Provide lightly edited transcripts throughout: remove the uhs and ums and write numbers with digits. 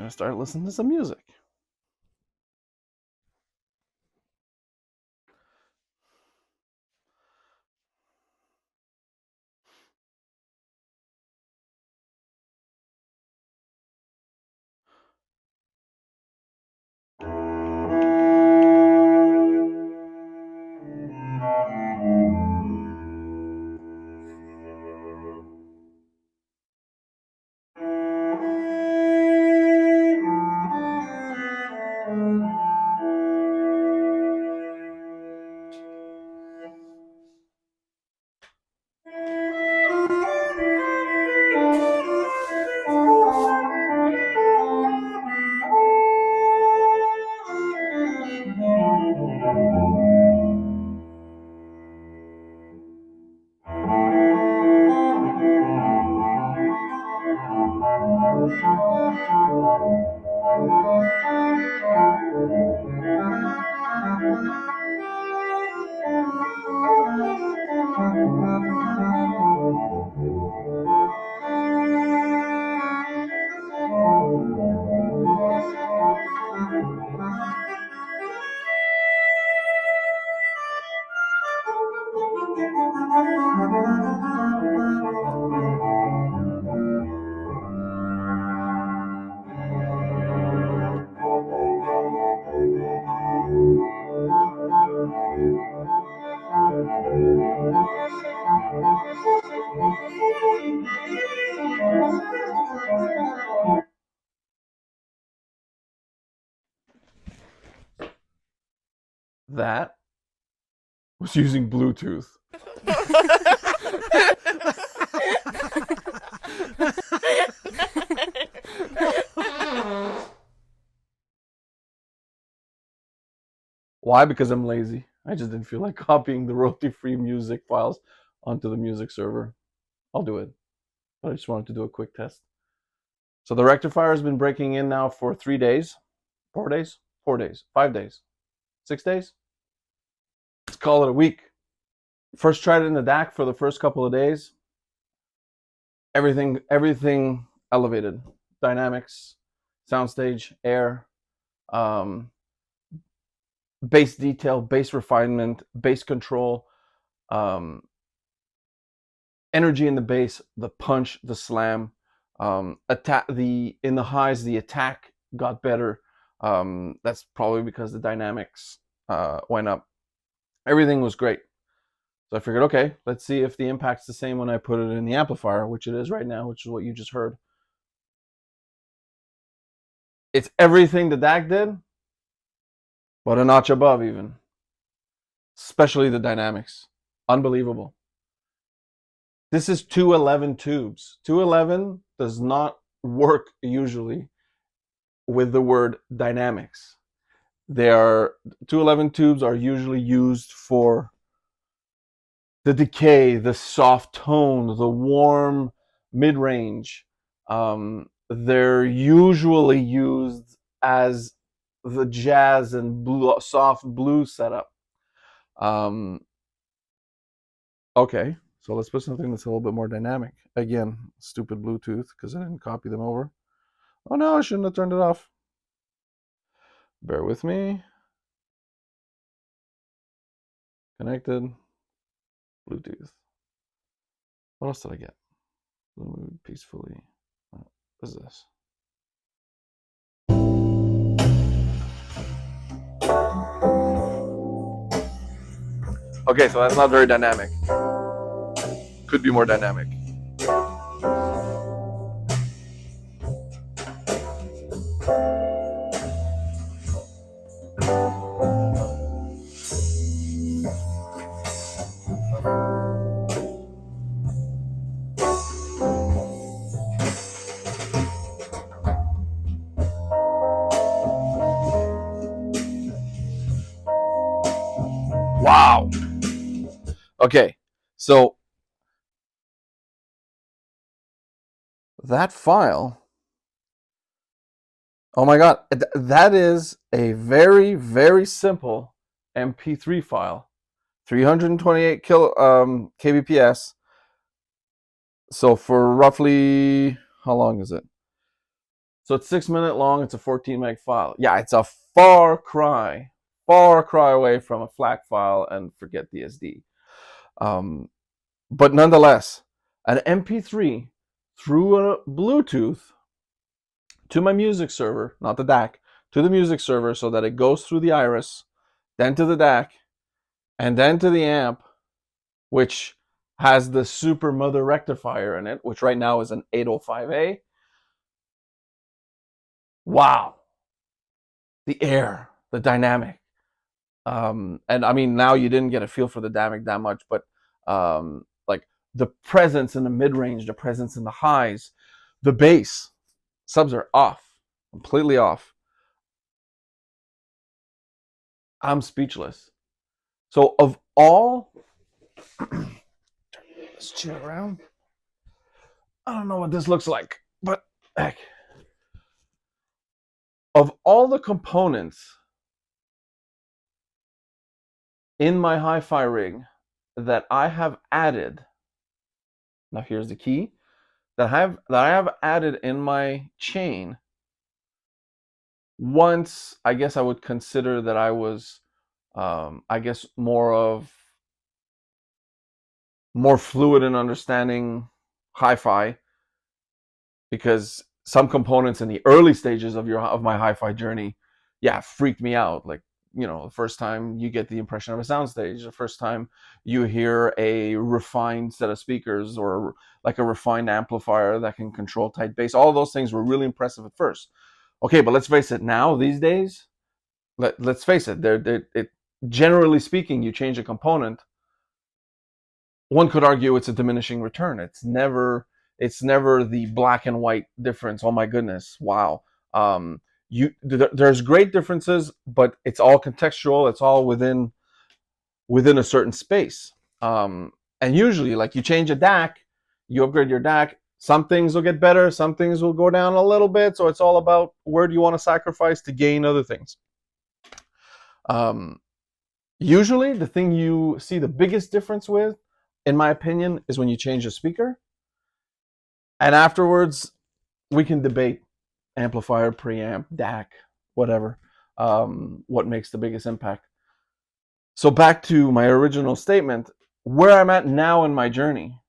gonna start listening to some music. That was using Bluetooth. Why? Because I'm lazy. I just didn't feel like copying the royalty-free music files onto the music server. I'll do it, but I just wanted to do a quick test. So the rectifier has been breaking in now for 3 days, 4 days, 4 days, 5 days, 6 days. Let's call it a week. First tried it in the DAC for the first couple of days. Everything elevated. Dynamics, soundstage, air, bass detail, bass refinement, bass control, energy in the bass, the punch, the slam, attack. In the highs, the attack got better. That's probably because the dynamics went up. Everything was great. So I figured, okay, let's see if the impact's the same when I put it in the amplifier, which it is right now, which is what you just heard. It's everything the DAC did, but a notch above even. Especially the dynamics. Unbelievable. This is 211 tubes. 211 does not work usually with the word dynamics. 211 tubes are usually used for the decay, the soft tone, the warm mid-range. They're usually used as the jazz and soft blues setup. Okay, so let's put something that's a little bit more dynamic. Again, stupid Bluetooth, because I didn't copy them over. Oh no, I shouldn't have turned it off. Bear with me. Connected. Bluetooth. What else did I get? Move peacefully. What is this? Okay, so that's not very dynamic. Could be more dynamic. Wow. Okay, so that file, oh my god, that is a very, very simple MP3 file. 328 kbps. So for roughly, how long is it? So it's 6 minute long. It's a 14 meg file. Yeah, it's a far cry away from a FLAC file, and forget the SD. But nonetheless, an MP3 through a Bluetooth to my music server, not the DAC, to the music server, so that it goes through the iris, then to the DAC, and then to the amp, which has the super mother rectifier in it, which right now is an 805A. Wow. The air, the dynamic. And I mean, now you didn't get a feel for the dynamic that much, but like the presence in the mid-range, the presence in the highs, the bass, subs are off, completely off. I'm speechless. So of all, let's chill around. I don't know what this looks like, but heck. Of all the components in my hi-fi rig that I have added, now here's the key, that I have added in my chain, once I guess I would consider that I was I guess more fluid in understanding hi-fi, because some components in the early stages of my hi-fi journey, yeah, freaked me out. Like, the first time you get the impression of a soundstage, the first time you hear a refined set of speakers, or like a refined amplifier that can control tight bass, all of those things were really impressive at first. Okay, but let's face it, now these days, let's face it, generally speaking, you change a component, one could argue it's a diminishing return. It's never the black and white difference. Oh my goodness, wow. There's great differences, but it's all contextual. It's all within a certain space. And usually, like, you change a DAC, you upgrade your DAC. Some things will get better, some things will go down a little bit. So it's all about where do you want to sacrifice to gain other things. Usually, the thing you see the biggest difference with, in my opinion, is when you change a speaker. And afterwards, we can debate amplifier, preamp, DAC, whatever, what makes the biggest impact. So back to my original statement, where I'm at now in my journey,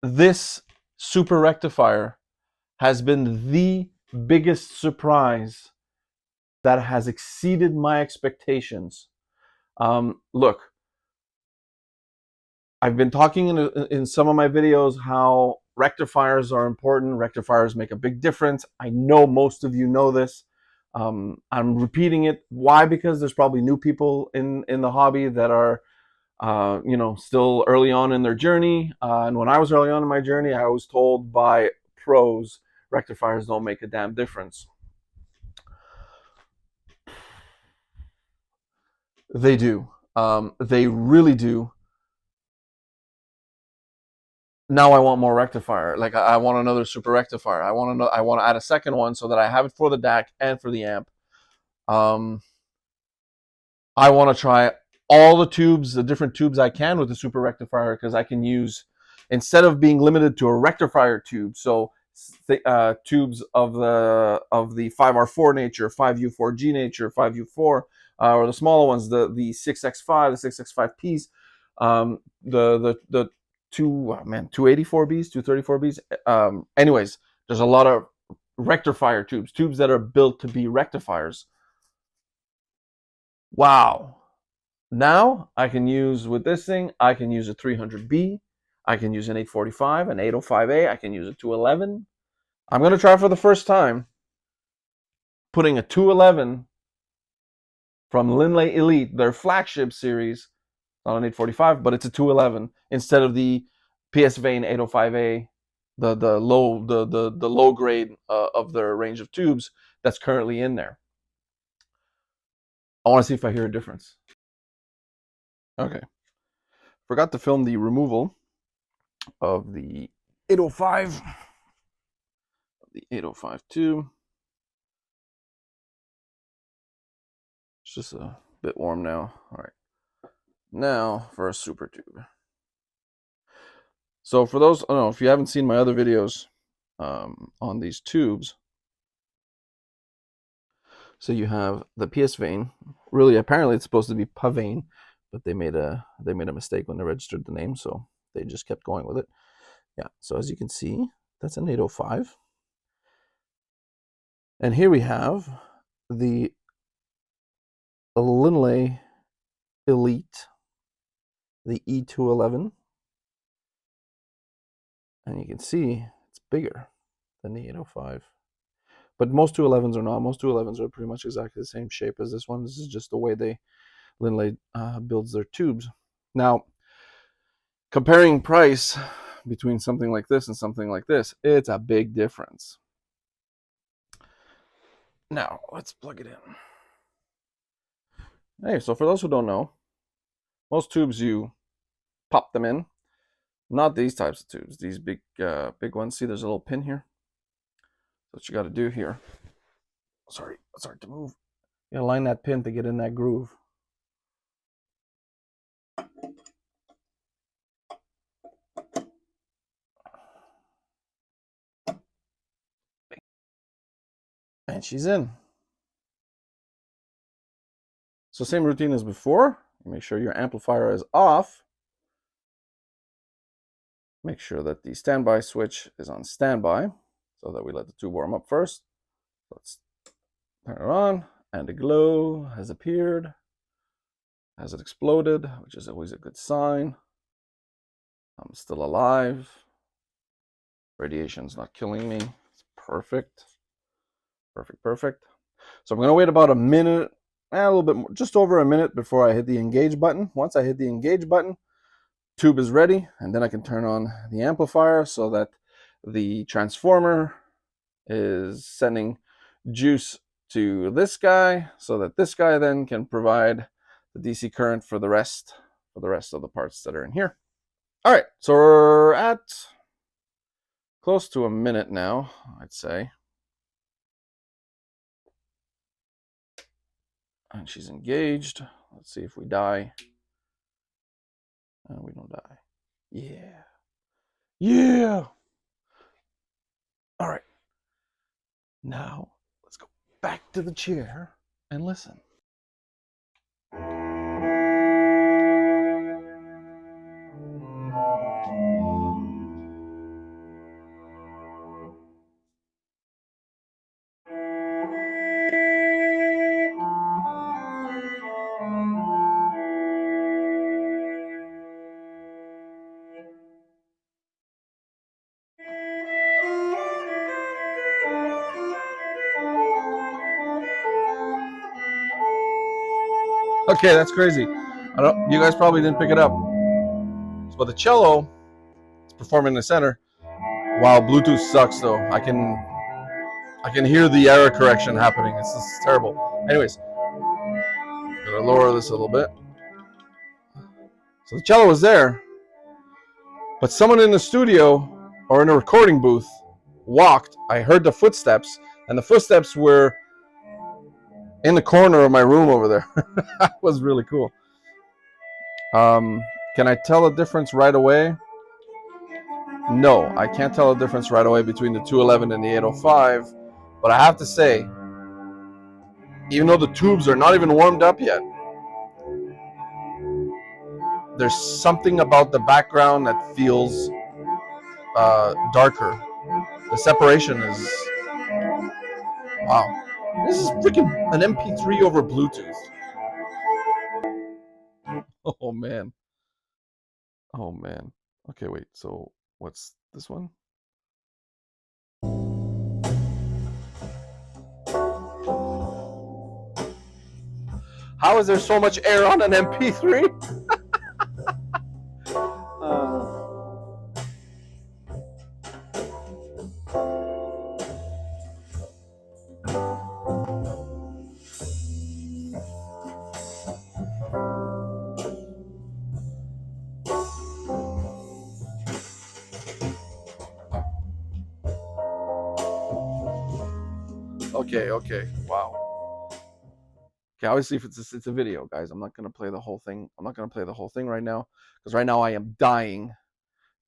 this super rectifier has been the biggest surprise that has exceeded my expectations. Look, I've been talking in some of my videos how rectifiers are important. Rectifiers make a big difference. I know most of you know this. I'm repeating it. Why? Because there's probably new people in the hobby that are still early on in their journey. And when I was early on in my journey, I was told by pros, rectifiers don't make a damn difference. They do. They really do. Now I want more rectifier. Like, I want another super rectifier. I want to add a second one so that I have it for the DAC and for the amp. I want to try all the different tubes I can with the super rectifier, because I can use, instead of being limited to a rectifier tube, so tubes of the 5R4 nature, 5U4G nature, 5U4, or the smaller ones, the 6X5, the 6X5Ps, the 284Bs, 234Bs. Anyways, there's a lot of rectifier tubes that are built to be rectifiers. Wow. Now I can use, with this thing, I can use a 300B, I can use an 845, an 805A, I can use a 211. I'm going to try for the first time putting a 211 from Linley Elite, their flagship series, not an 845, but it's a 211, instead of the PS Vane 805A, the low grade of their range of tubes that's currently in there. I want to see if I hear a difference. Okay. Forgot to film the removal of the 805, the 805 too. It's just a bit warm now. All right. Now for a super tube. So for those, I don't know, if you haven't seen my other videos, on these tubes. So you have the PS vein. Really, apparently it's supposed to be pavane, but they made a mistake when they registered the name, so they just kept going with it. Yeah. So as you can see, that's an 805. And here we have the Linley Elite, the E211. And you can see it's bigger than the 805. But most 211s are not. Most 211s are pretty much exactly the same shape as this one. This is just the way Linley builds their tubes. Now, comparing price between something like this and something like this, it's a big difference. Now, let's plug it in. Hey, so for those who don't know, most tubes you pop them in. Not these types of tubes, these big ones. See, there's a little pin here. So what you got to do here. Sorry, it's hard to move. You gotta line that pin to get in that groove. And she's in. So same routine as before. Make sure your amplifier is off. Make sure that the standby switch is on standby so that we let the tube warm up first. Let's turn it on, and a glow has appeared. Has it exploded, which is always a good sign. I'm still alive. Radiation's not killing me. It's perfect. Perfect. So I'm going to wait about a minute, a little bit more, just over a minute before I hit the engage button. Once I hit the engage button, tube is ready, and then I can turn on the amplifier so that the transformer is sending juice to this guy so that this guy then can provide the DC current for the rest of the parts that are in here. All right, so we're at close to a minute now, I'd say. And she's engaged. Let's see if we die. And we don't die. Yeah. All right. Now, let's go back to the chair and listen. Okay, that's crazy. You guys probably didn't pick it up. So the cello is performing in the center, while Bluetooth sucks. Though I can hear the error correction happening. It's just terrible. Anyways, I'm gonna lower this a little bit. So the cello was there, but someone in the studio or in a recording booth walked. I heard the footsteps, and the footsteps were in the corner of my room over there. That was really cool. Can I tell a difference right away? No, I can't tell a difference right away between the 211 and the 805, but I have to say, even though the tubes are not even warmed up yet, there's something about the background that feels darker. The separation is, wow. This is freaking an MP3 over Bluetooth. Oh man. Okay, wait, so what's this one? How is there so much air on an MP3? Okay, wow. Okay, obviously if it's a video, guys, I'm not gonna play the whole thing. I'm not gonna play the whole thing right now, because right now I am dying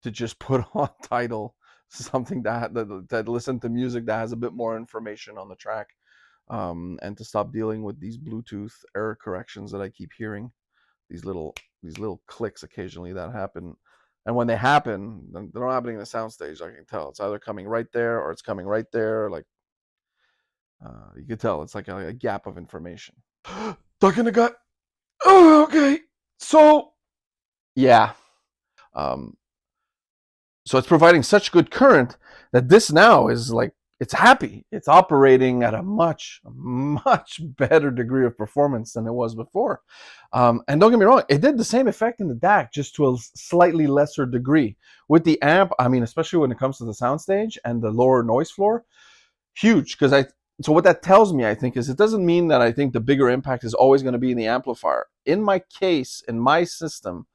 to just put on Tidal something that listen to music that has a bit more information on the track, and to stop dealing with these Bluetooth error corrections that I keep hearing. These little clicks occasionally that happen, and when they happen, they're not happening in the soundstage. I can tell it's either coming right there or it's coming right there. Like you can tell it's like a gap of information. Duck in the gut. Oh, okay. So yeah. Um, so it's providing such good current that this now is like it's happy. It's operating at a much better degree of performance than it was before. And don't get me wrong, it did the same effect in the DAC, just to a slightly lesser degree. With the amp, I mean, especially when it comes to the soundstage and the lower noise floor, huge. Because so what that tells me, I think, is it doesn't mean that I think the bigger impact is always going to be in the amplifier. In my case, in my system,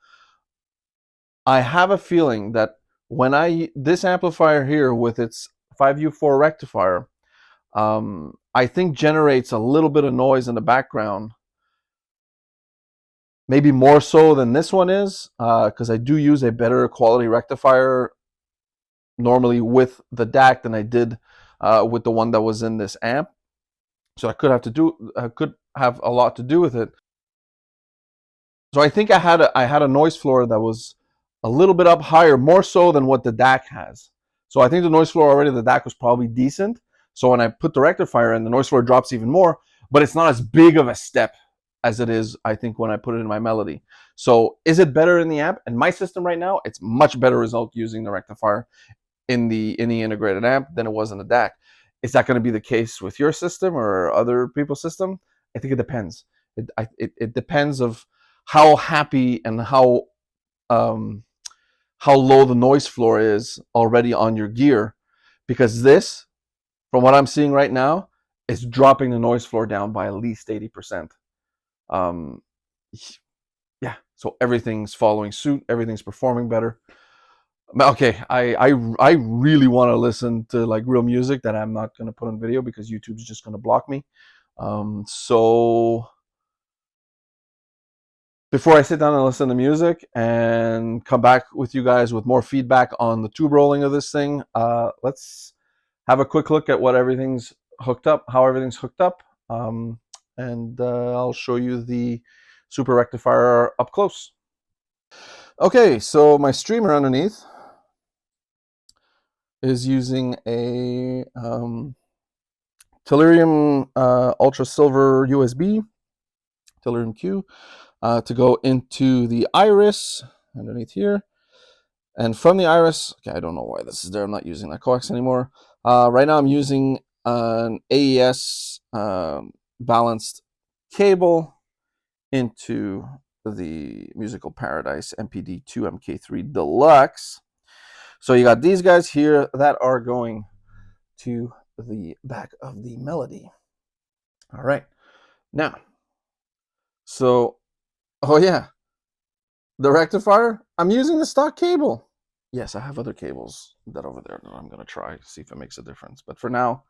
I have a feeling that when this amplifier here with its 5U4 rectifier, I think generates a little bit of noise in the background, maybe more so than this one is, because I do use a better quality rectifier normally with the DAC than I did with the one that was in this amp. So I could have a lot to do with it. So I think I had a noise floor that was a little bit up higher, more so than what the DAC has. So I think the noise floor already, the DAC was probably decent. So when I put the rectifier in, the noise floor drops even more, but it's not as big of a step as it is, I think, when I put it in my melody. So is it better in the amp? In my system right now, it's much better result using the rectifier in the integrated amp than it was in the DAC. Is that going to be the case with your system or other people's system? I think it depends. It depends of how happy and um, how low the noise floor is already on your gear, because this, from what I'm seeing right now, is dropping the noise floor down by at least 80%. Um, yeah, so everything's following suit, everything's performing better. Okay, I really want to listen to like real music that I'm not going to put on video because YouTube's just going to block me. So before I sit down and listen to music and come back with you guys with more feedback on the tube rolling of this thing, let's have a quick look at what everything's hooked up, how everything's hooked up, and I'll show you the super rectifier up close. Okay, so my streamer underneath is using a Tellurium Ultra Silver USB, Tellurium Q, to go into the iris underneath here. And from the iris, okay, I don't know why this is there. I'm not using that coax anymore. Right now I'm using an AES balanced cable into the Musical Paradise MPD2 MK3 Deluxe. So you got these guys here that are going to the back of the melody. All right. Now, so, oh yeah, the rectifier, I'm using the stock cable. Yes, I have other cables that over there that I'm going to try to see if it makes a difference. But for now,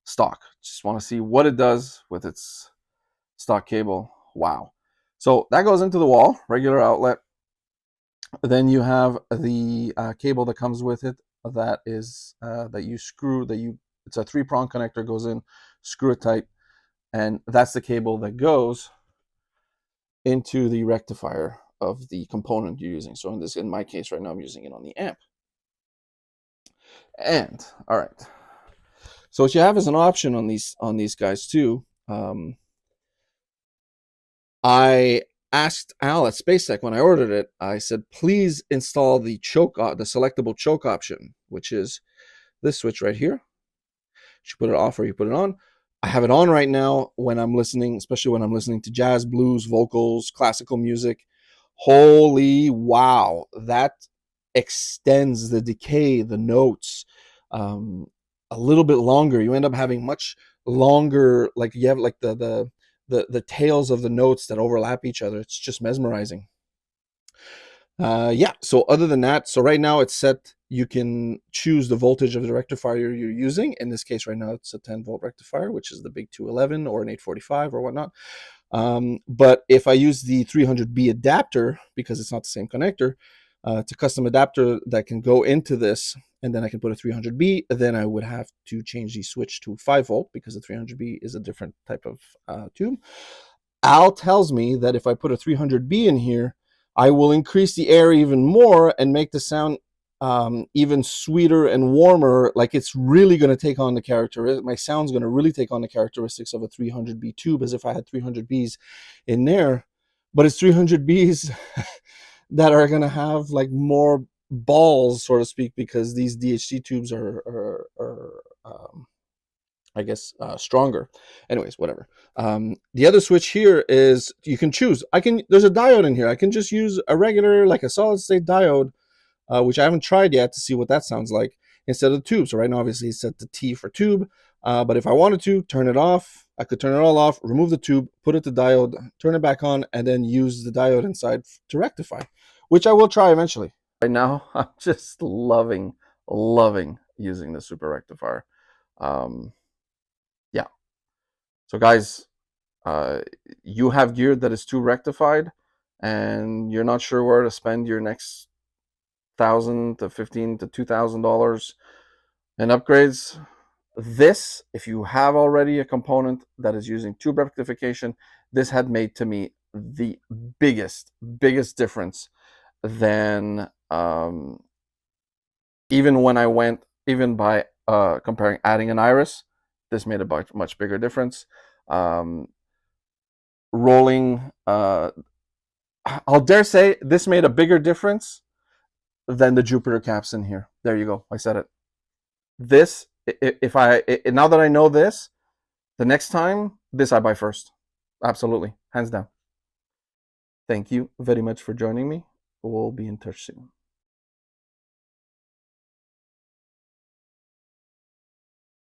stock. Just want to see what it does with its stock cable. Wow. So that goes into the wall, regular outlet. Then you have the cable that comes with it that is that you screw, it's a 3-prong connector, goes in, screw it tight, and that's the cable that goes into the rectifier of the component you're using. So in my case right now, I'm using it on the amp. And all right, so what you have is an option on these guys too. I asked Al at SpaceTech when I ordered it, I said, please install the the selectable choke option, which is this switch right here. You put it off or you put it on. I have it on right now when I'm listening, especially when I'm listening to jazz, blues, vocals, classical music. Holy wow, that extends the decay, the notes, a little bit longer. You end up having much longer, like you have like the tails of the notes that overlap each other. It's just mesmerizing. Yeah, so other than that, so right now it's set, you can choose the voltage of the rectifier you're using. In this case right now it's a 10-volt rectifier, which is the big 211 or an 845 or whatnot. But if I use the 300B adapter, because it's not the same connector, It's a custom adapter that can go into this, and then I can put a 300B. Then I would have to change the switch to 5 volt because the 300B is a different type of tube. Al tells me that if I put a 300B in here, I will increase the air even more and make the sound even sweeter and warmer. Like it's really going to take on the characteristics. My sound's going to really take on the characteristics of a 300B tube, as if I had 300Bs in there. But it's 300Bs that are going to have like more balls, so to speak, because these DHT tubes are I guess stronger. Anyways, whatever. The other switch here is you can choose. There's a diode in here. I can just use a regular, like a solid state diode, which I haven't tried yet to see what that sounds like, instead of the tube. So right now, obviously, it's set to T for tube. But if I wanted to turn it off, I could turn it all off, remove the tube, put it to diode, turn it back on, and then use the diode inside to rectify, which I will try eventually. Right now, I'm just loving using the super rectifier. Yeah. So guys, you have gear that is too rectified, and you're not sure where to spend your next $1,000 to $1,500 to $2,000 in upgrades. This, if you have already a component that is using tube rectification, this had made to me the biggest difference than even when I went even by comparing adding an iris. This made a much bigger difference. Rolling, I'll dare say this made a bigger difference than the Jupiter caps in here. There you go. I said it. This, now that I know this, the next time, this I buy first. Absolutely. Hands down. Thank you very much for joining me. We'll be in touch soon.